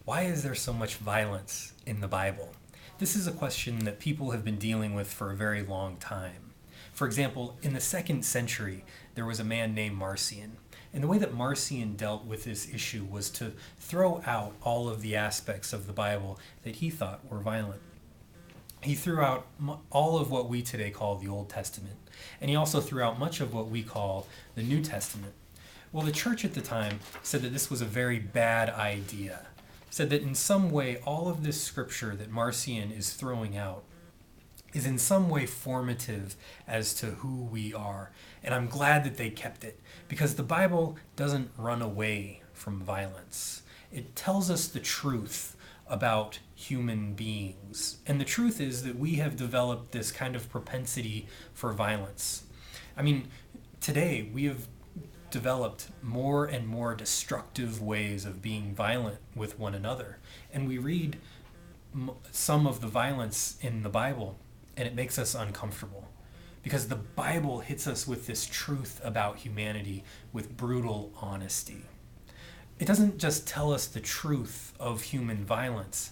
Why is there so much violence in the Bible? This is a question that people have been dealing with for a very long time. For example, in the 2nd century, there was a man named Marcion. And the way that Marcion dealt with this issue was to throw out all of the aspects of the Bible that he thought were violent. He threw out all of what we today call the Old Testament, and he also threw out much of what we call the New Testament. Well, the church at the time said that this was a very bad idea, said that in some way all of this scripture that Marcion is throwing out is in some way formative as to who we are. And I'm glad that they kept it, because the Bible doesn't run away from violence. It tells us the truth about human beings. And the truth is that we have developed this kind of propensity for violence. I mean, today we have developed more and more destructive ways of being violent with one another. And we read some of the violence in the Bible, and it makes us uncomfortable. Because the Bible hits us with this truth about humanity with brutal honesty. It doesn't just tell us the truth of human violence,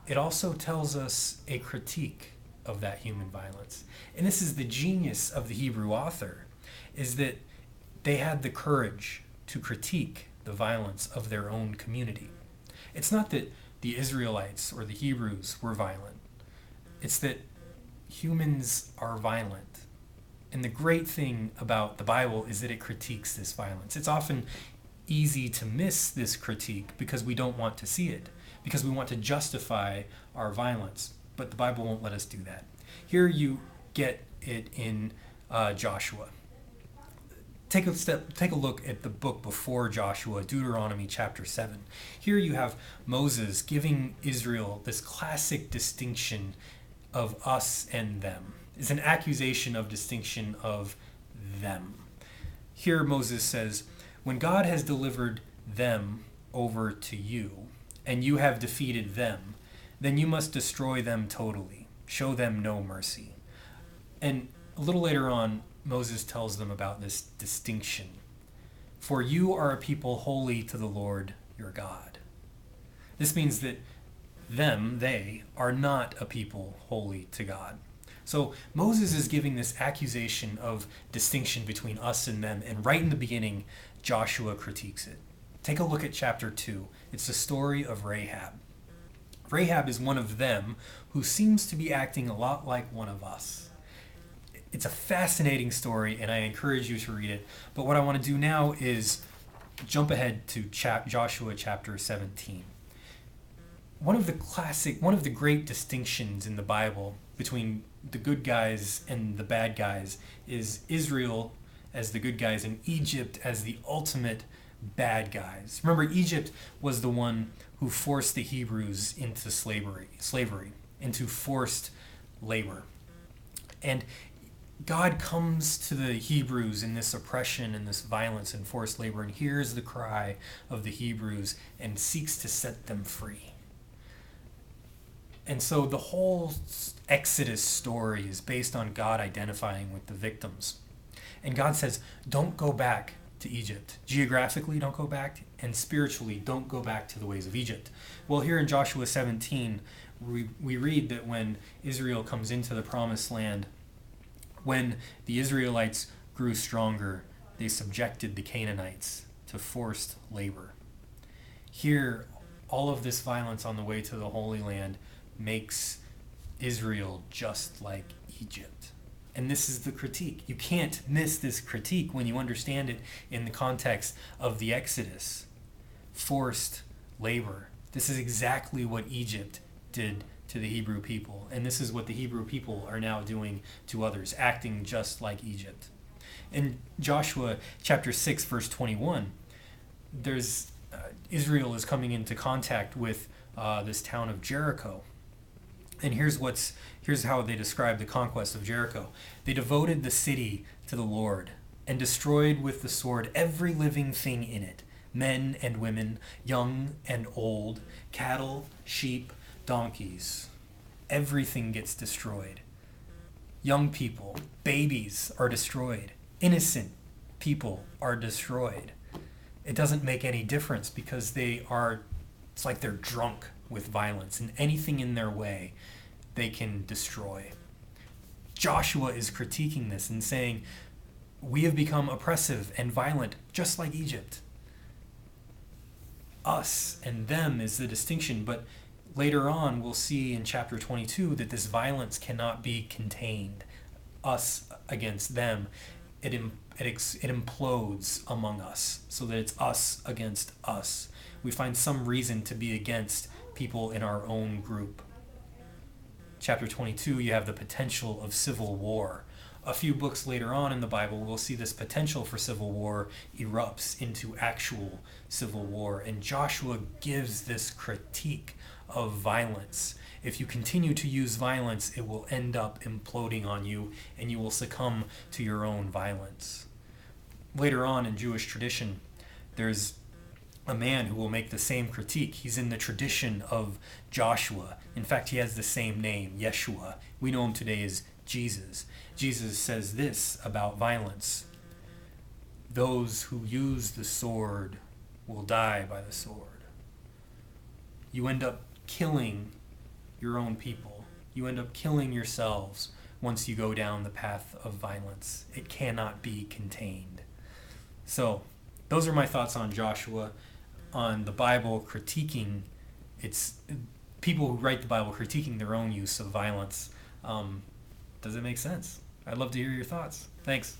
it also tells us a critique of that human violence. And this is the genius of the Hebrew author, is that they had the courage to critique the violence of their own community. It's not that the Israelites or the Hebrews were violent. It's that humans are violent. And the great thing about the Bible is that it critiques this violence. It's often easy to miss this critique because we don't want to see it, because we want to justify our violence. But the Bible won't let us do that. Here you get it in Joshua. Take a look at the book before Joshua, Deuteronomy chapter 7. Here you have Moses giving Israel this classic distinction of us and them. It's an accusation of distinction of them. Here Moses says, when God has delivered them over to you, and you have defeated them, then you must destroy them totally. Show them no mercy. And a little later on, Moses tells them about this distinction. For you are a people holy to the Lord your God. This means that they are not a people holy to God. So Moses is giving this accusation of distinction between us and them, and right in the beginning, Joshua critiques it. Take a look at chapter 2. It's the story of Rahab. Rahab is one of them who seems to be acting a lot like one of us. It's a fascinating story, and I encourage you to read it. But what I want to do now is jump ahead to Joshua chapter 17. One of the great distinctions in the Bible between the good guys and the bad guys is Israel as the good guys and Egypt as the ultimate bad guys. Remember, Egypt was the one who forced the Hebrews into slavery, into forced labor. And God comes to the Hebrews in this oppression and this violence and forced labor and hears the cry of the Hebrews and seeks to set them free. And so the whole Exodus story is based on God identifying with the victims. And God says, don't go back to Egypt. Geographically, don't go back, and spiritually, don't go back to the ways of Egypt. Well, here in Joshua 17, we read that when Israel comes into the promised land, when the Israelites grew stronger, they subjected the Canaanites to forced labor. Here, all of this violence on the way to the Holy Land makes Israel just like Egypt. And this is the critique. You can't miss this critique when you understand it in the context of the Exodus. Forced labor. This is exactly what Egypt did to the Hebrew people. And this is what the Hebrew people are now doing to others, acting just like Egypt. In Joshua chapter 6, verse 21, Israel is coming into contact with this town of Jericho. And here's how they describe the conquest of Jericho. They devoted the city to the Lord and destroyed with the sword every living thing in it, men and women, young and old, cattle, sheep, donkeys. Everything gets destroyed. Young people, babies are destroyed. Innocent people are destroyed. It doesn't make any difference because they are It's like they're drunk with violence, and anything in their way they can destroy. Joshua is critiquing this and saying, we have become oppressive and violent, just like Egypt. Us and them is the distinction, but later on we'll see in chapter 22 that this violence cannot be contained. Us against them, it implodes among us, so that it's us against us. We find some reason to be against people in our own group. Chapter 22, you have the potential of civil war. A few books later on in the Bible, we'll see this potential for civil war erupts into actual civil war. And Joshua gives this critique of violence. If you continue to use violence, it will end up imploding on you, and you will succumb to your own violence. Later on in Jewish tradition, there's a man who will make the same critique. He's in the tradition of Joshua. In fact, he has the same name, Yeshua. We know him today as Jesus. Jesus says this about violence: those who use the sword will die by the sword. You end up killing your own people. You end up killing yourselves once you go down the path of violence. It cannot be contained. So, those are my thoughts on Joshua, on the Bible critiquing its people who write the Bible critiquing their own use of violence. Does it make sense? I'd love to hear your thoughts. Thanks.